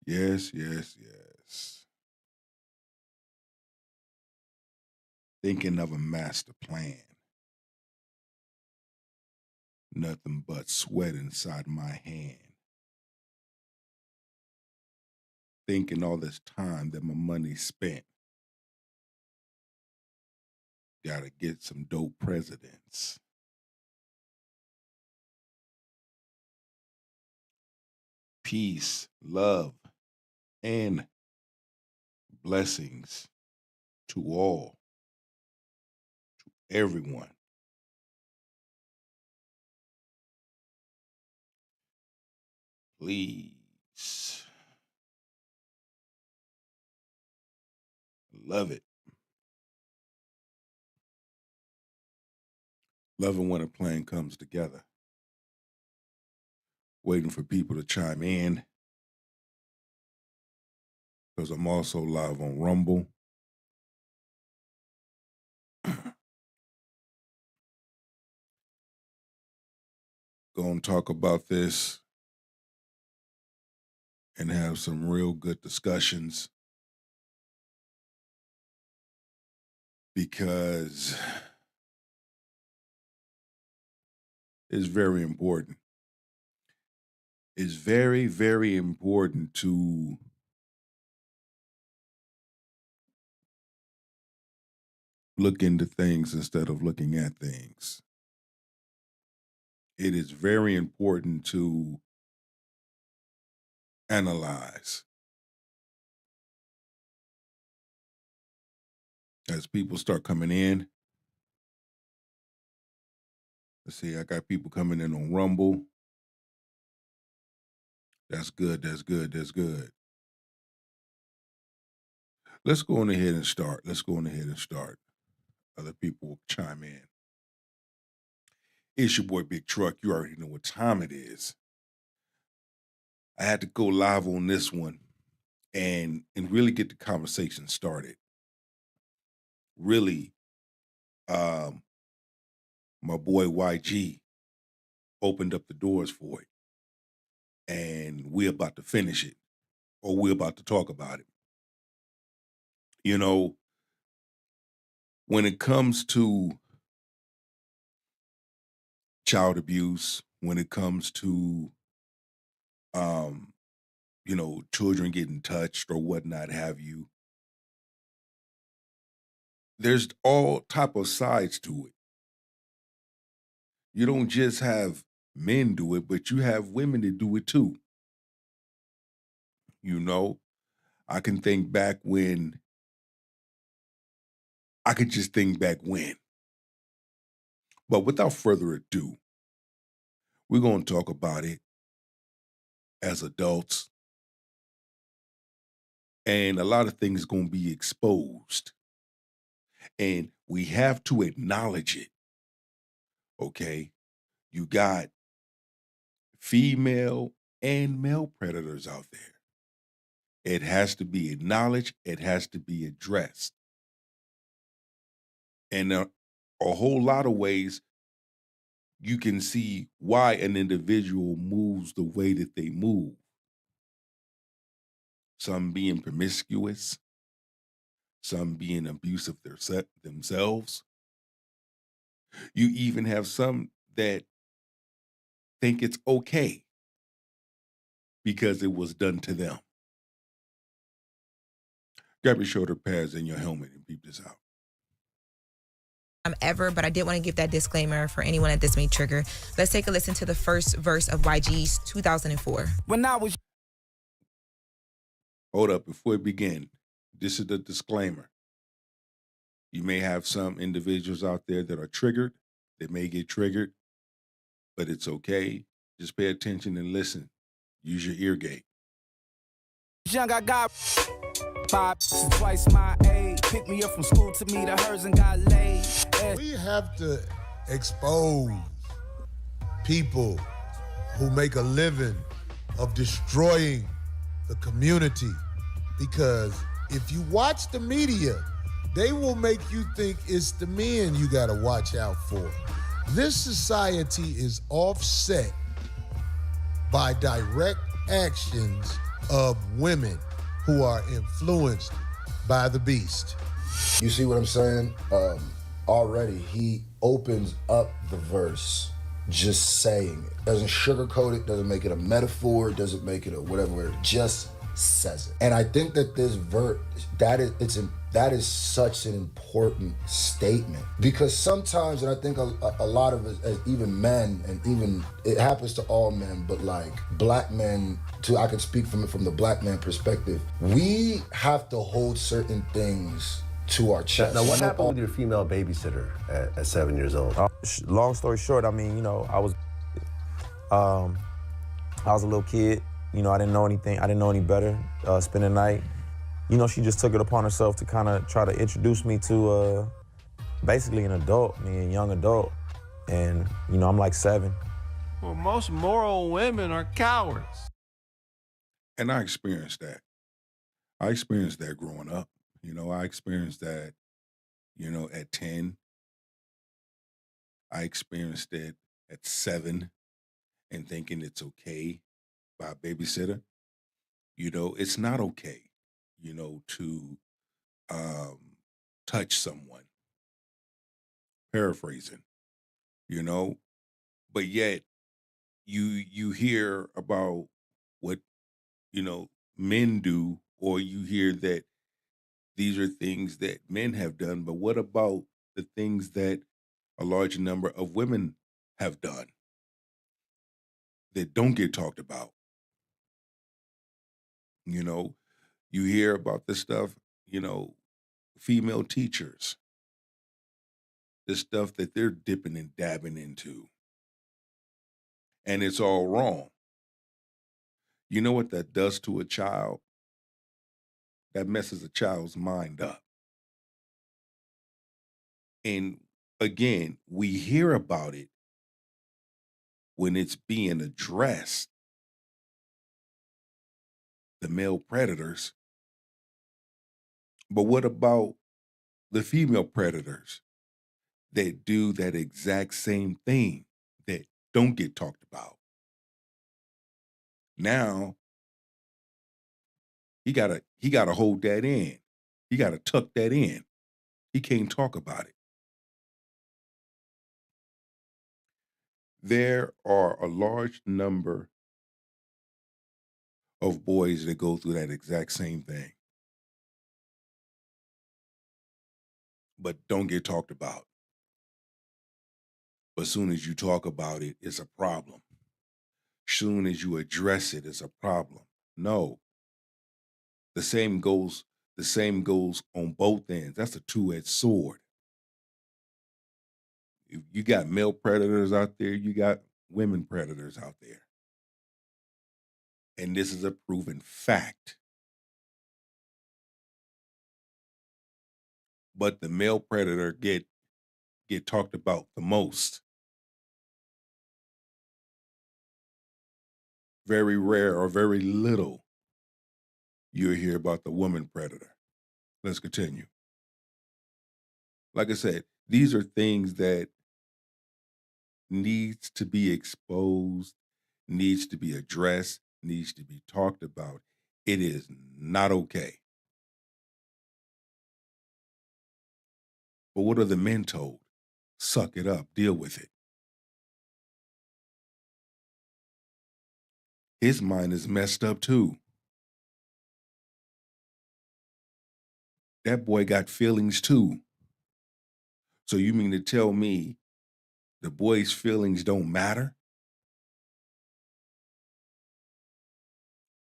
Yes, yes, yes. Thinking of a master plan. Nothing but sweat inside my hand. Thinking all this time that my money spent. Gotta get some dope presidents. Peace, love, and blessings to all, everyone. Please. Love it. Loving when a plan comes together. Waiting for people to chime in because I'm also live on Rumble. Going to talk about this and have some real good discussions because it's very important. It's very, very important to look into things instead of looking at things. It is very important to analyze. As people start coming in, let's see, I got people coming in on Rumble. That's good, that's good, that's good. Let's go on ahead and start. Other people will chime in. It's your boy Big Truck. You already know what time it is. I had to go live on this one and really get the conversation started. Really, my boy YG opened up the doors for it. And we're about to finish it, or we're about to talk about it. You know, when it comes to child abuse, when it comes to children getting touched or whatnot have you, there's all type of sides to it. You don't just have men do it, but you have women that do it too. You know, I can think back when, I could just think back when. But without further ado, we're going to talk about it as adults. And a lot of things going to be exposed. And we have to acknowledge it. Okay? You got female and male predators out there. It has to be acknowledged. It has to be addressed. And a whole lot of ways you can see why an individual moves the way that they move. Some being promiscuous, some being abusive themselves. You even have some that think it's okay because it was done to them. Grab your shoulder pads and your helmet and beep this out. Ever, but I did want to give that disclaimer for anyone that this may trigger. Let's take a listen to the first verse of YG's 2004. When I was... Hold up, before we begin, this is the disclaimer. You may have some individuals out there that are triggered, that may get triggered, but it's okay. Just pay attention and listen. Use your ear gate. Young, I got 5, twice my age. Picked me up from school to meet hers and got laid. We have to expose people who make a living of destroying the community, because if you watch the media, they will make you think it's the men you gotta watch out for. This society is offset by direct actions of women who are influenced by the beast. You see what I'm saying? Already, he opens up the verse just saying it. Doesn't sugarcoat it, doesn't make it a metaphor, doesn't make it a whatever, it just says it. And I think that this verse, that is such an important statement, because sometimes, and I think a lot of us, as even men, and even it happens to all men, but like black men too, I can speak from the black man perspective, we have to hold certain things to our chest. Now, what happened with your female babysitter at 7 years old? Long story short, I mean, you know, I was a little kid. You know, I didn't know anything. I didn't know any better. Spend the night. You know, she just took it upon herself to kind of try to introduce me to basically an adult, a young adult. And, you know, I'm like 7. Well, most moral women are cowards. And I experienced that. I experienced that growing up. You know, I experienced that, you know, at 10. I experienced it at 7 and thinking it's okay by a babysitter. You know, it's not okay, you know, to touch someone. Paraphrasing, you know, but yet you hear about what, you know, men do, or you hear that these are things that men have done, but what about the things that a large number of women have done that don't get talked about? You know, you hear about this stuff, you know, female teachers, the stuff that they're dipping and dabbing into. And it's all wrong. You know what that does to a child? That messes a child's mind up. And again, we hear about it when it's being addressed, the male predators. But what about the female predators that do that exact same thing that don't get talked about? Now, he gotta hold that in. He gotta tuck that in. He can't talk about it. There are a large number of boys that go through that exact same thing, but don't get talked about. But as soon as you talk about it, it's a problem. Soon as you address it, it's a problem. No. The same goes on both ends. That's a two-edged sword. You got male predators out there, you got women predators out there. And this is a proven fact. But the male predator get talked about the most. Very rare or very little you'll hear about the woman predator. Let's continue. Like I said, these are things that needs to be exposed, needs to be addressed, needs to be talked about. It is not okay. But what are the men told? Suck it up, deal with it. His mind is messed up too. That boy got feelings too. So you mean to tell me the boy's feelings don't matter?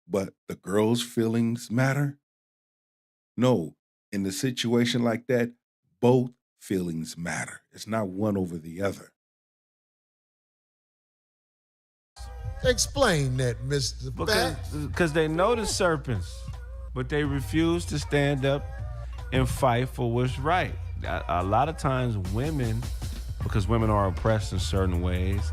But the girl's feelings matter? No, in a situation like that, both feelings matter. It's not one over the other. Explain that, Mr. Because they know the serpents, but they refuse to stand up and fight for what's right. A lot of times women, because women are oppressed in certain ways,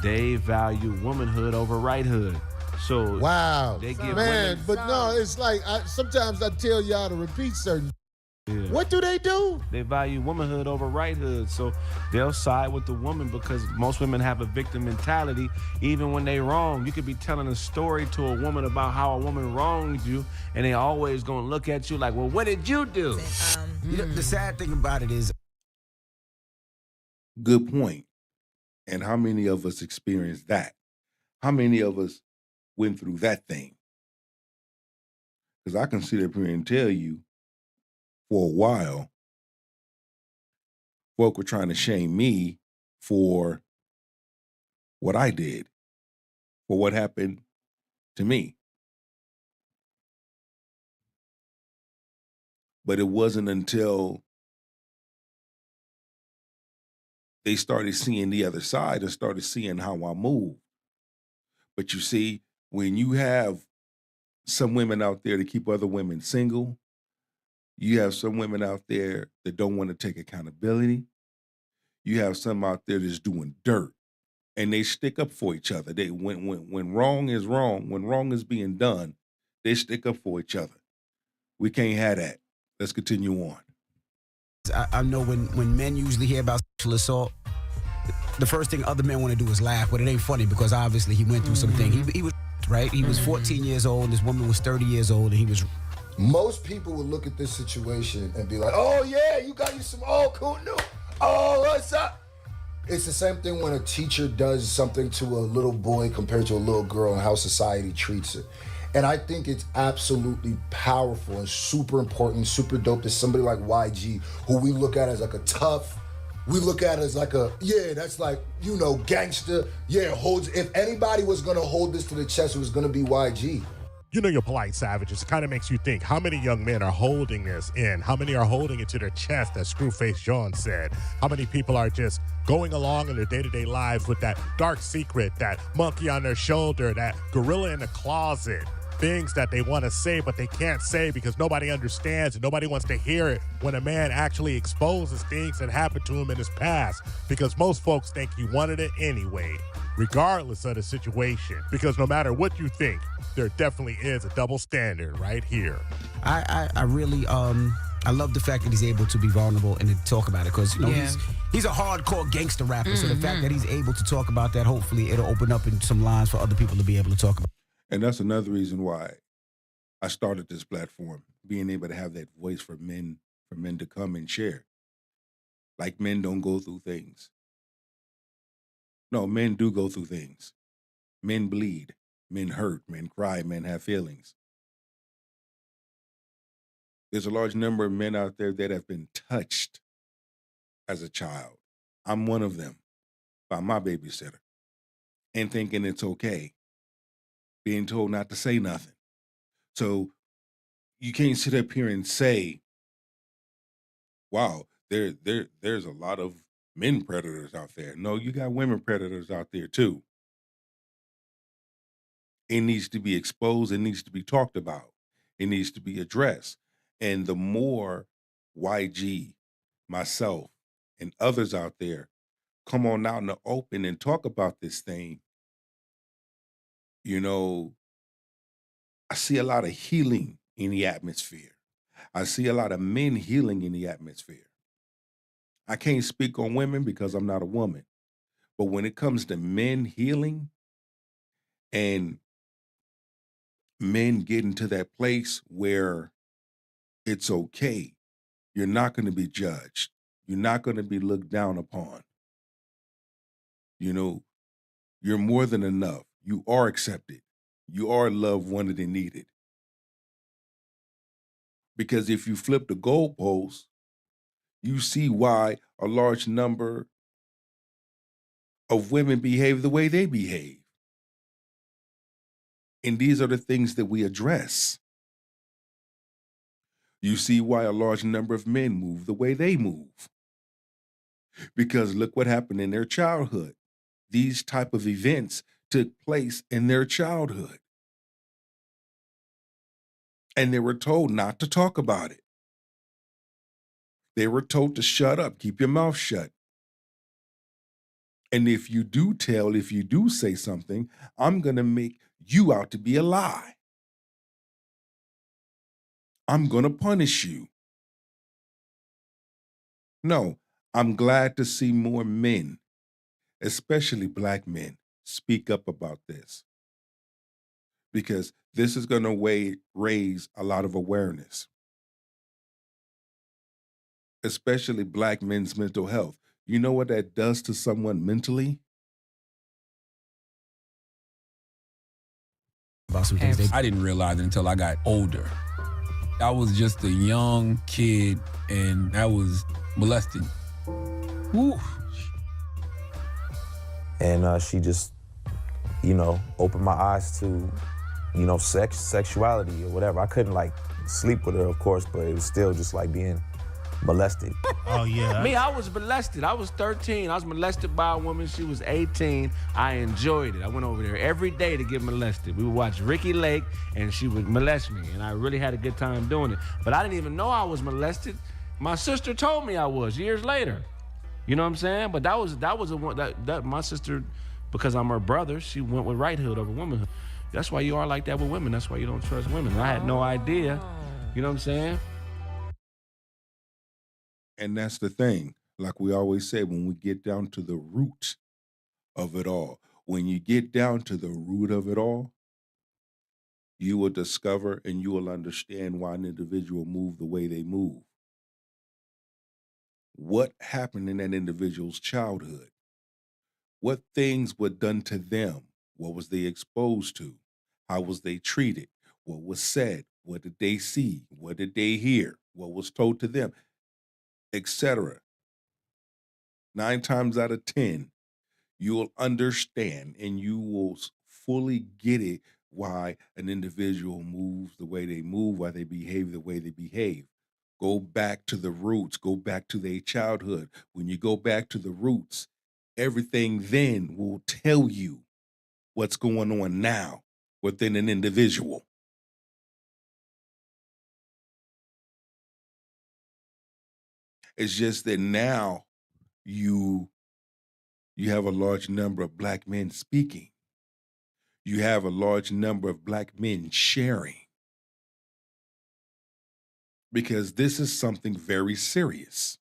they value womanhood over righthood. So wow, they give man, women, but no, it's like sometimes I tell y'all to repeat certain Yeah. What do they do? They value womanhood over righthood. So they'll side with the woman because most women have a victim mentality. Even when they wrong, you could be telling a story to a woman about how a woman wronged you, and they always gonna look at you like, well, what did you do? You know, the sad thing about it is, Good point. And how many of us experienced that? How many of us went through that thing? Because I can sit up here and tell you, for a while, folk were trying to shame me for what I did, for what happened to me. But it wasn't until they started seeing the other side and started seeing how I move. But you see, when you have some women out there to keep other women single, you have some women out there that don't want to take accountability. You have some out there that's doing dirt, and they stick up for each other. They when wrong is wrong, when wrong is being done, they stick up for each other. We can't have that. Let's continue on. I know when men usually hear about sexual assault, the first thing other men want to do is laugh, but it ain't funny because obviously he went through something. He was right. He was 14 years old. This woman was 30 years old, and he was. Most people would look at this situation and be like, oh yeah, you got you some cool new. Oh, what's up? It's the same thing when a teacher does something to a little boy compared to a little girl and how society treats it. And I think it's absolutely powerful and super important, super dope that somebody like YG, who we look at as like a tough, we look at as like a, yeah, that's like, you know, gangster. Yeah, holds, if anybody was gonna hold this to the chest, it was gonna be YG. You know, you're polite savages. It kind of makes you think, how many young men are holding this in? How many are holding it to their chest, as Screwface John said? How many people are just going along in their day-to-day lives with that dark secret, that monkey on their shoulder, that gorilla in the closet? Things that they want to say, but they can't say because nobody understands and nobody wants to hear it when a man actually exposes things that happened to him in his past, because most folks think he wanted it anyway, regardless of the situation. Because no matter what you think, there definitely is a double standard right here. I really I love the fact that he's able to be vulnerable and to talk about it, because you know he's a hardcore gangster rapper. So the fact that he's able to talk about that, hopefully it'll open up in some lines for other people to be able to talk about. And that's another reason why I started this platform, being able to have that voice for men to come and share. Like, men don't go through things. No, men do go through things. Men bleed, men hurt, men cry, men have feelings. There's a large number of men out there that have been touched as a child. I'm one of them, by my babysitter, and thinking it's okay, being told not to say nothing. So you can't sit up here and say, wow, there's a lot of men predators out there. No, you got women predators out there too. It needs to be exposed. It needs to be talked about. It needs to be addressed. And the more YG, myself, and others out there come on out in the open and talk about this thing, you know, I see a lot of healing in the atmosphere. I see a lot of men healing in the atmosphere. I can't speak on women because I'm not a woman. But when it comes to men healing and men getting to that place where it's okay, you're not going to be judged. You're not going to be looked down upon. You know, you're more than enough. You are accepted. You are loved, wanted, and needed. Because if you flip the goalposts, you see why a large number of women behave the way they behave. And these are the things that we address. You see why a large number of men move the way they move. Because look what happened in their childhood. These type of events took place in their childhood. And they were told not to talk about it. They were told to shut up, keep your mouth shut. And if you do tell, if you do say something, I'm going to make you out to be a lie. I'm going to punish you. No, I'm glad to see more men, especially black men, speak up about this because this is going to raise a lot of awareness, especially black men's mental health. You know what that does to someone mentally? About some things I didn't realize it until I got older. I was just a young kid and I was molested. Woo. And she just, opened my eyes to, sexuality or whatever. I couldn't like sleep with her, of course, but it was still just like being molested. Oh, yeah. Me, I was molested. I was 13. I was molested by a woman. She was 18. I enjoyed it. I went over there every day to get molested. We would watch Ricky Lake, and she would molest me, and I really had a good time doing it. But I didn't even know I was molested. My sister told me I was years later. You know what I'm saying? But that was a one that my sister, because I'm her brother, she went with righthood over womanhood. That's why you are like that with women. That's why you don't trust women. And I had no idea. You know what I'm saying? And that's the thing. Like we always say, when we get down to the root of it all, when you get down to the root of it all, you will discover and you will understand why an individual moved the way they move. What happened in that individual's childhood? What things were done to them? What was they exposed to? How was they treated? What was said? What did they see? What did they hear? What was told to them? Etc. 9 times out of 10, you will understand and you will fully get it why an individual moves the way they move, why they behave the way they behave. Go back to the roots, go back to their childhood. When you go back to the roots, everything then will tell you what's going on now within an individual. It's just that now you have a large number of black men speaking. You have a large number of black men sharing. Because this is something very serious.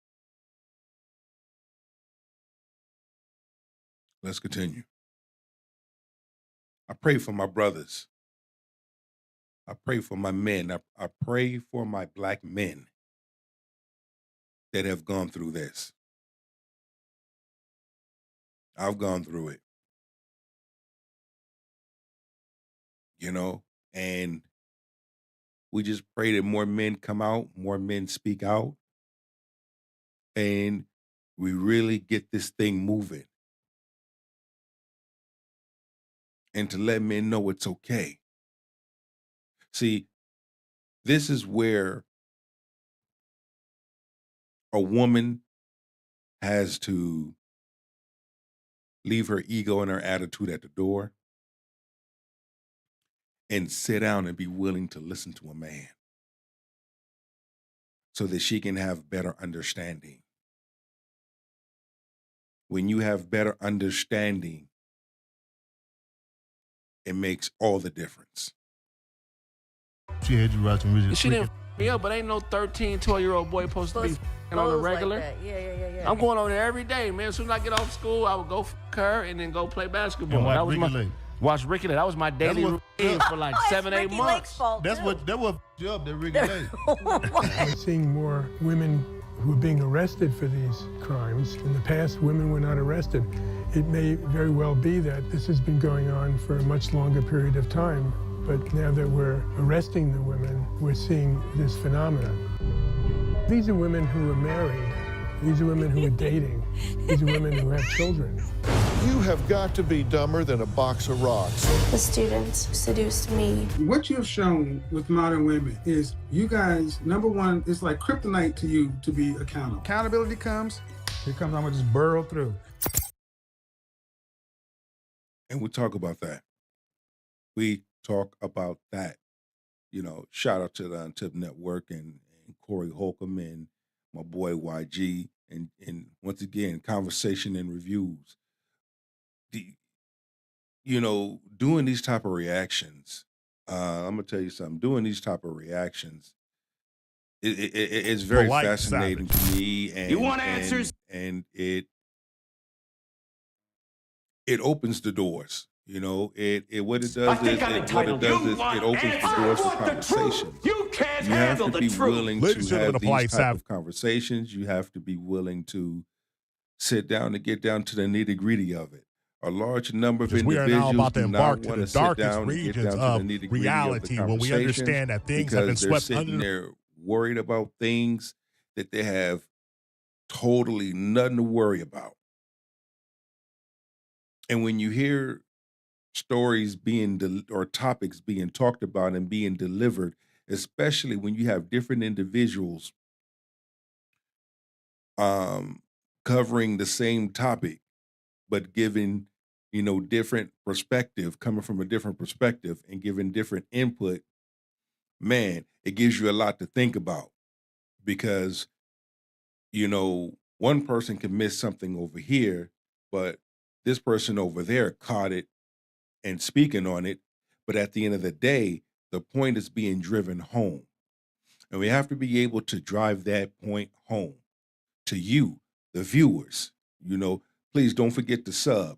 Let's continue. I pray for my brothers. I pray for my men. I pray for my black men that have gone through this. I've gone through it. And we just pray that more men come out, more men speak out, and we really get this thing moving. And to let men know it's okay. See, this is where a woman has to leave her ego and her attitude at the door and sit down and be willing to listen to a man so that she can have better understanding. When you have better understanding, it makes all the difference. She had you watching Richard. She didn't f me up, but ain't no 13, 12-year-old boy supposed to be f***ing on the regular. Like yeah. I'm going over there every day, man. As soon as I get off school, I would go f her and then go play basketball. And watch That was Ricky Lake. Watch Ricky Lake. That was my daily routine for like 7-8 months. That's what you up there, Ricky Lake. We're seeing more women who are being arrested for these crimes. In the past, women were not arrested. It may very well be that this has been going on for a much longer period of time, but now that we're arresting the women, we're seeing this phenomenon. These are women who are married. These are women who are dating. These are women who have children. You have got to be dumber than a box of rocks. The students seduced me. What you've shown with modern women is you guys, number one, it's like kryptonite to you to be accountable. Accountability comes, here comes, I'm gonna just burrow through. And we talk about that. We talk about that. Shout out to the Untip Network and Corey Holcomb and my boy YG. And once again, conversation and reviews. Doing these type of reactions, I'm going to tell you something. Doing these type of reactions it's very Polite fascinating savage. to me, and You want answers? and it opens the doors. You know, what it does is it opens the doors for conversations. You can't You have handle to the be truth. willing Ladies to and have gentlemen, Polite these type Savage. of conversations. You have to be willing to sit down and get down to the nitty gritty of it. A large number of Because we are now individuals about to do embark not to want the to sit darkest down and get regions down to the of nitty gritty reality of the when we conversations understand that things have been because they're swept sitting under. there worried about things that they have totally nothing to worry about. And when you hear stories being or topics being talked about and being delivered, especially when you have different individuals covering the same topic, but giving, different perspective, coming from a different perspective and giving different input, man, it gives you a lot to think about because, one person can miss something over here, but this person over there caught it and speaking on it. But at the end of the day, the point is being driven home. And we have to be able to drive that point home to you, the viewers. Please don't forget to sub,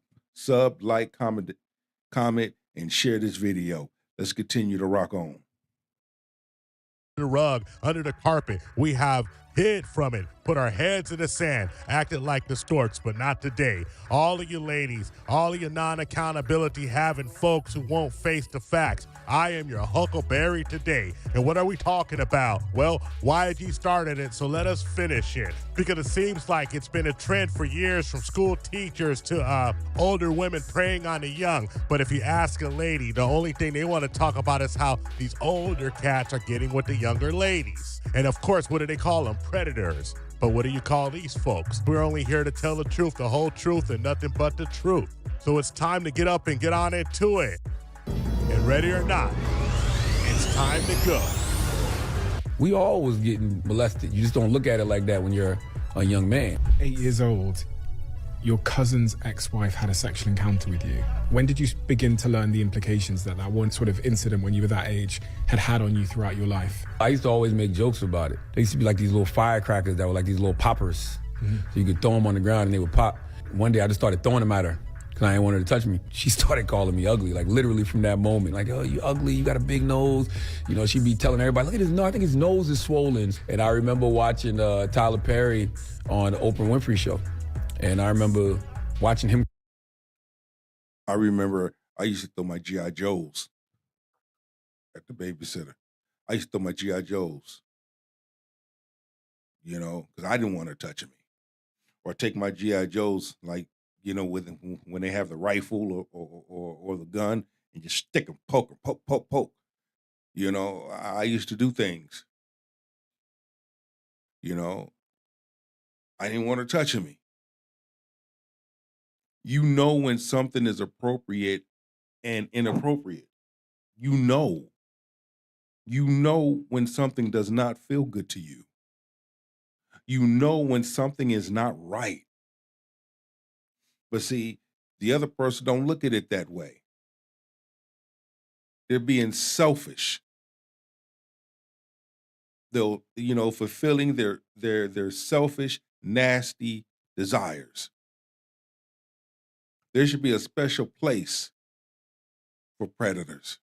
like, comment, and share this video. Let's continue to rock on. The rug, under the carpet. We have hid from it, put our heads in the sand, acted like the storks, but not today. All of you ladies, all of you non-accountability having folks who won't face the facts. I am your Huckleberry today. And what are we talking about? Well, YG started it, so let us finish it. Because it seems like it's been a trend for years from school teachers to older women preying on the young. But if you ask a lady, the only thing they want to talk about is how these older cats are getting with the younger ladies. And of course, what do they call them? Predators. But what do you call these folks? We're only here to tell the truth, the whole truth, and nothing but the truth. So it's time to get up and get on into it. And ready or not, it's time to go. We all was getting molested. You just don't look at it like that when you're a young man. 8 years old, your cousin's ex-wife had a sexual encounter with you. When did you begin to learn the implications that one sort of incident when you were that age had on you throughout your life? I used to always make jokes about it. They used to be like these little firecrackers that were like these little poppers. So you could throw them on the ground and they would pop. One day I just started throwing them at her because I didn't want her to touch me. She started calling me ugly, like literally from that moment. Like, oh, you ugly, you got a big nose. She'd be telling everybody, look at his nose, I think his nose is swollen. And I remember watching Tyler Perry on the Oprah Winfrey Show. And I remember watching him. I remember I used to throw my G.I. Joes at the babysitter. I used to throw my G.I. Joes, because I didn't want her touching me. Or take my G.I. Joes, like, when they have the rifle or the gun, and just stick them, poke, poke. I used to do things. I didn't want her touching me. You know when something is appropriate and inappropriate. You know when something does not feel good to you. You know when something is not right. But see, the other person don't look at it that way. They're being selfish. They'll, fulfilling their selfish, nasty desires. There should be a special place for predators.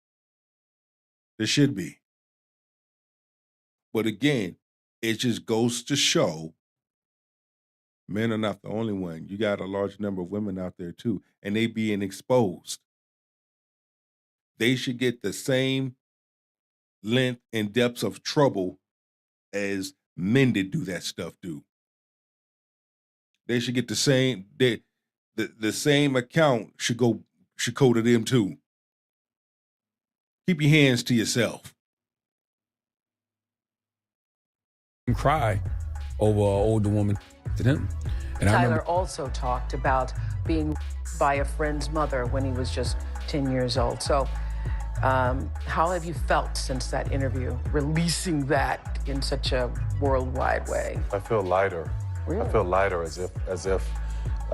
There should be. But again, it just goes to show men are not the only one. You got a large number of women out there too, and they being exposed. They should get the same length and depths of trouble as men that do that stuff do. They should get the same. The same account should go to them too. Keep your hands to yourself. Cry over an older woman to them. And I Tyler remember also talked about being by a friend's mother when he was just 10 years old. So how have you felt since that interview, releasing that in such a worldwide way? I feel lighter. Really? I feel lighter as if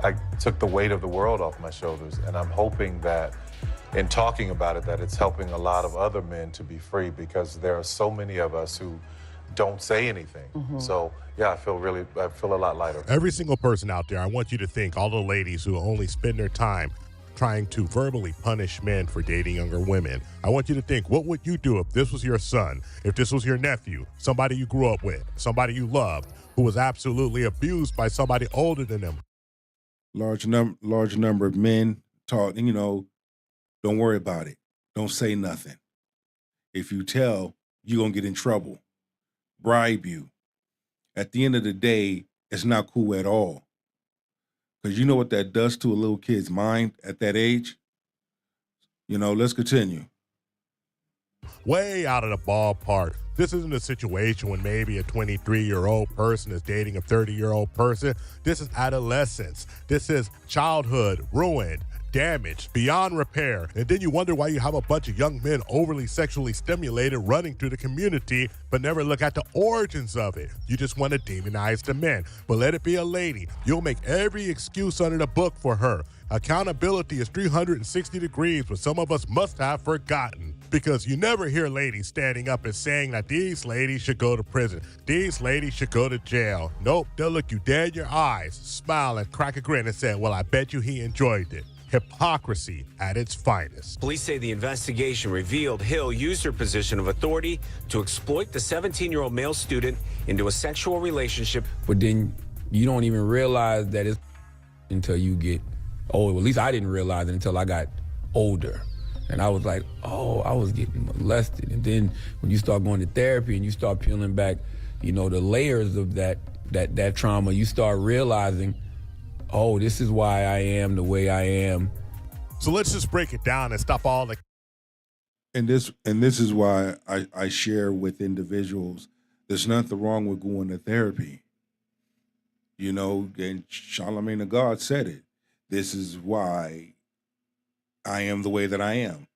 I took the weight of the world off my shoulders. And I'm hoping that in talking about it, that it's helping a lot of other men to be free, because there are so many of us who don't say anything. So yeah, I feel a lot lighter. Every single person out there, I want you to think, all the ladies who only spend their time trying to verbally punish men for dating younger women. I want you to think, what would you do if this was your son, if this was your nephew, somebody you grew up with, somebody you loved, who was absolutely abused by somebody older than them? Large number of men taught, don't worry about it. Don't say nothing. If you tell, you're going to get in trouble. Bribe you. At the end of the day, it's not cool at all. Because you know what that does to a little kid's mind at that age? Let's continue. Way out of the ballpark. This isn't a situation when maybe a 23-year-old person is dating a 30-year-old person. This is adolescence. This is childhood ruined, damaged, beyond repair. And then you wonder why you have a bunch of young men overly sexually stimulated running through the community, but never look at the origins of it. You just want to demonize the men. But let it be a lady. You'll make every excuse under the book for her. Accountability is 360 degrees, but some of us must have forgotten. Because you never hear ladies standing up and saying that these ladies should go to prison. These ladies should go to jail. Nope, they'll look you dead in your eyes, smile and crack a grin and say, well, I bet you he enjoyed it. Hypocrisy at its finest. Police say the investigation revealed Hill used her position of authority to exploit the 17-year-old male student into a sexual relationship. But then you don't even realize that it's until you get old. At least I didn't realize it until I got older. And I was like, oh, I was getting molested. And then when you start going to therapy and you start peeling back, the layers of that trauma, you start realizing, oh, this is why I am the way I am. So let's just break it down and stop all the... And this is why I share with individuals, there's nothing wrong with going to therapy. And Charlemagne the God said it. This is why I am the way that I am.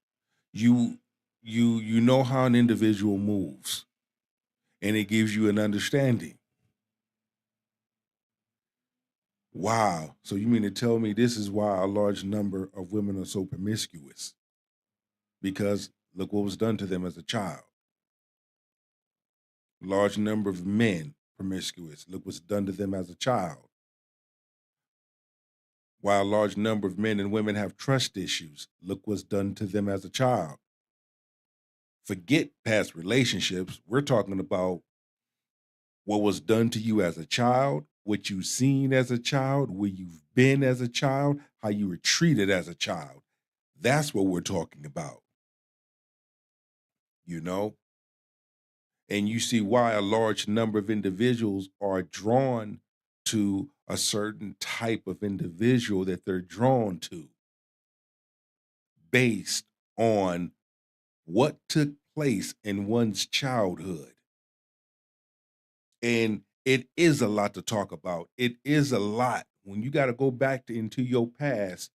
You know how an individual moves, and it gives you an understanding. Wow. So you mean to tell me this is why a large number of women are so promiscuous? Because look what was done to them as a child. Large number of men promiscuous. Look what's done to them as a child. While a large number of men and women have trust issues, look what's done to them as a child. Forget past relationships. We're talking about what was done to you as a child, what you've seen as a child, where you've been as a child, how you were treated as a child. That's what we're talking about. And you see why a large number of individuals are drawn to a certain type of individual that they're drawn to based on what took place in one's childhood. And it is a lot to talk about. It is a lot when you got to go back into your past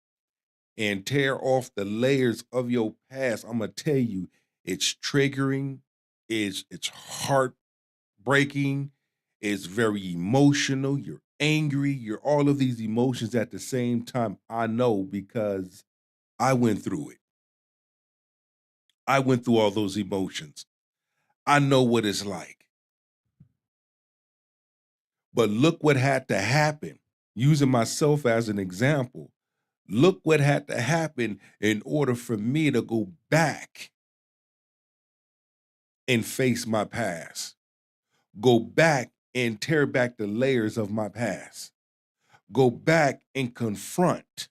and tear off the layers of your past. I'm going to tell you, it's triggering, it's heartbreaking, it's very emotional. You're angry, you're all of these emotions at the same time. I know because I went through it. I went through all those emotions. I know what it's like. But look what had to happen, using myself as an example. Look what had to happen in order for me to go back and face my past. Go back and tear back the layers of my past. Go back and confront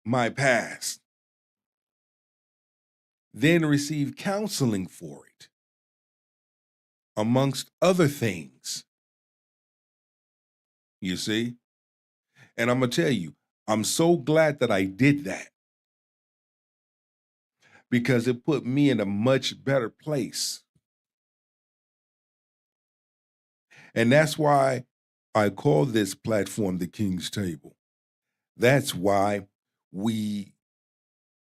my past. Then receive counseling for it, amongst other things. You see? And I'm going to tell you, I'm so glad that I did that, because it put me in a much better place. And that's why I call this platform the King's Table. That's why we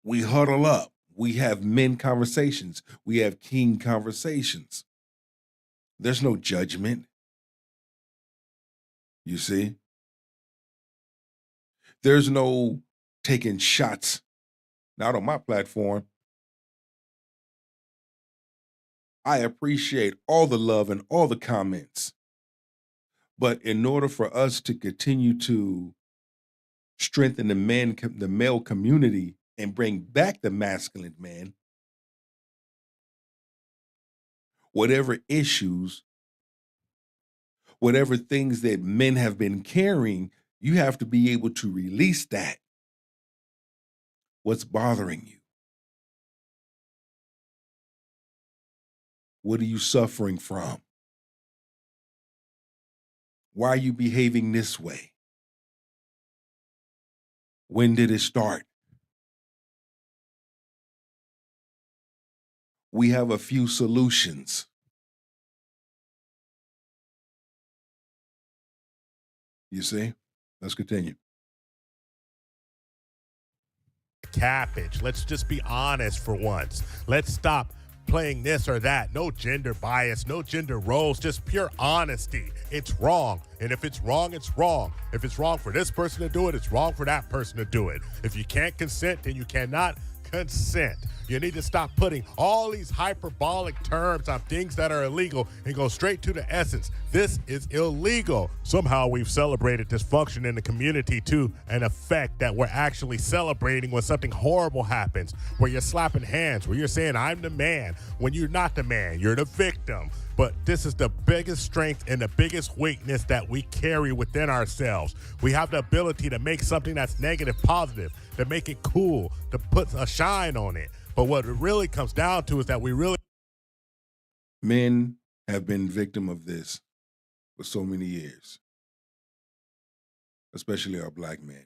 huddle up. We have men conversations. We have king conversations. There's no judgment. You see? There's no taking shots. Not on my platform. I appreciate all the love and all the comments. But in order for us to continue to strengthen the male community and bring back the masculine man, whatever issues, whatever things that men have been carrying, you have to be able to release that. What's bothering you? What are you suffering from? Why are you behaving this way? When did it start? We have a few solutions. You see? Let's continue. Cappage. Let's just be honest for once. Let's stop playing this or that. No gender bias, no gender roles, just pure honesty. It's wrong. And if it's wrong, it's wrong. If it's wrong for this person to do it, it's wrong for that person to do it. If you can't consent, then you cannot consent. You need to stop putting all these hyperbolic terms on things that are illegal and go straight to the essence. This is illegal. Somehow we've celebrated dysfunction in the community to an effect that we're actually celebrating when something horrible happens, where you're slapping hands, where you're saying, I'm the man, when you're not the man, you're the victim. But this is the biggest strength and the biggest weakness that we carry within ourselves. We have the ability to make something that's negative positive, to make it cool, to put a shine on it. But what it really comes down to is that men have been victim of this for so many years, especially our black men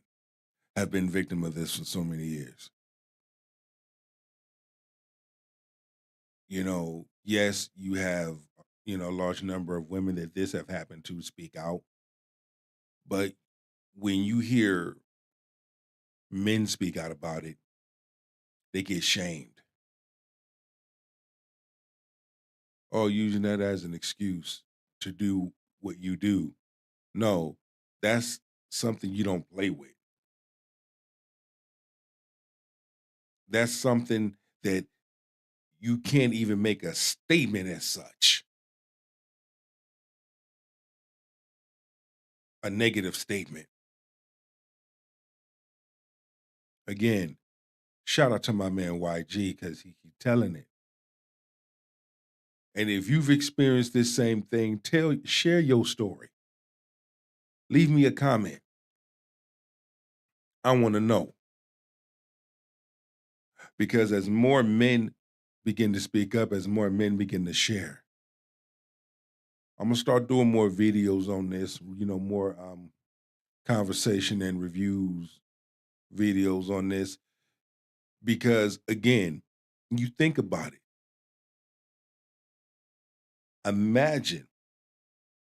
have been victim of this for so many years. You know, yes, you have, a large number of women that this have happened to speak out. But when you hear men speak out about it, they get shamed. Or using that as an excuse to do what you do. No, that's something you don't play with. That's something that you can't even make a statement as such. A negative statement. Again, shout out to my man YG because he keep telling it. And if you've experienced this same thing, share your story. Leave me a comment. I want to know. Because as more men begin to speak up, as more men begin to share, I'm going to start doing more videos on this, more conversation and reviews videos on this. Because, again, you think about it. Imagine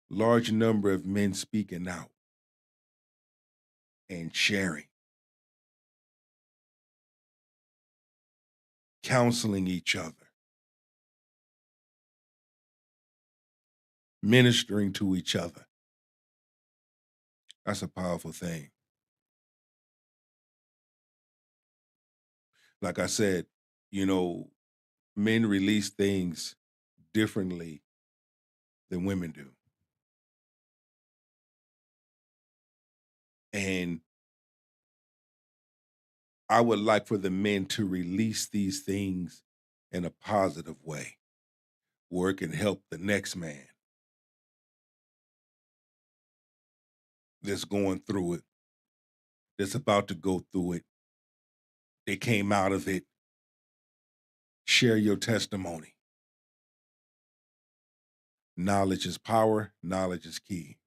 large number of men speaking out and sharing, counseling each other, ministering to each other. That's a powerful thing. Like I said, men release things differently than women do. And I would like for the men to release these things in a positive way, where it can help the next man that's going through it, that's about to go through it. They came out of it. Share your testimony. Knowledge is power. Knowledge is key.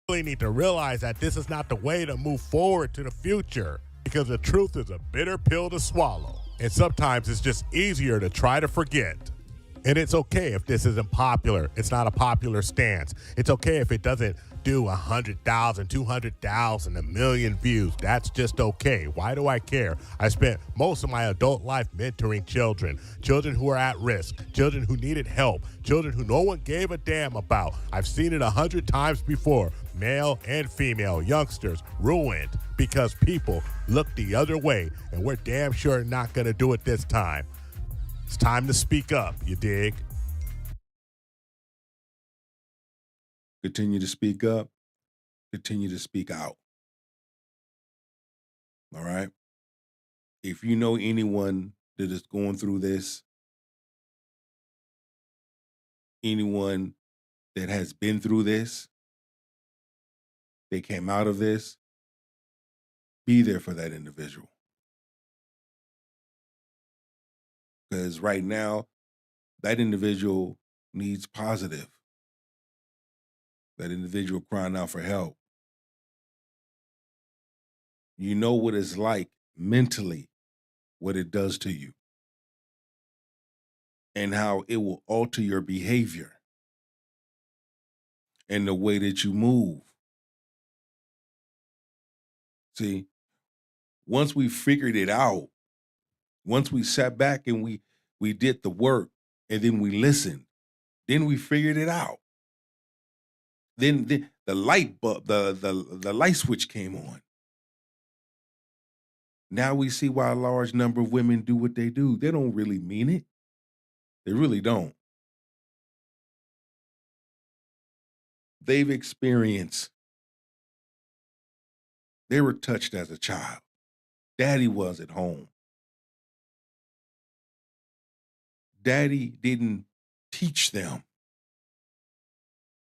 Really need to realize that this is not the way to move forward to the future, because the truth is a bitter pill to swallow. And sometimes it's just easier to try to forget. And it's okay if this isn't popular. It's not a popular stance. It's okay if it doesn't do 100,000, 200,000, 1 million views. That's just okay. Why do I care? I spent most of my adult life mentoring children who are at risk, children who needed help, children who no one gave a damn about. I've seen it 100 times before, male and female youngsters ruined because people look the other way, and we're damn sure not gonna do it this time. It's time to speak up, you dig? Continue to speak up. Continue to speak out. All right? If you know anyone that is going through this, anyone that has been through this, they came out of this, be there for that individual. Because right now, that individual needs positive. That individual crying out for help. You know what it's like mentally, what it does to you, and how it will alter your behavior and the way that you move. See, once we figured it out, once we sat back and we did the work and then we listened, then we figured it out. Then the light bulb, the light switch came on. Now we see why a large number of women do what they do. They don't really mean it. They really don't. They've experienced. They were touched as a child. Daddy was at home. Daddy didn't teach them.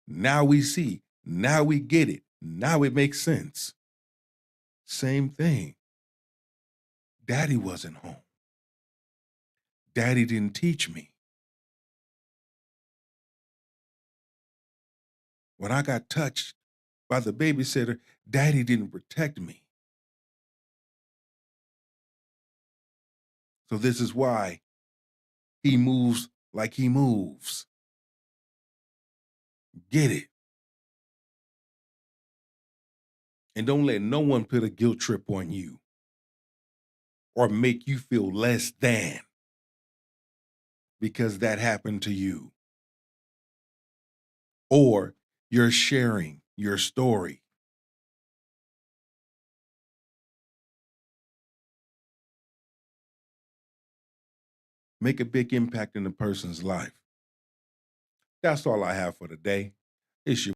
Now we see. Now we get it. Now it makes sense. Same thing. Daddy wasn't home. Daddy didn't teach me. When I got touched by the babysitter, Daddy didn't protect me. So this is why he moves like he moves. Get it. And don't let no one put a guilt trip on you or make you feel less than because that happened to you. Or you're sharing your story. Make a big impact in a person's life. That's all I have for today. It's your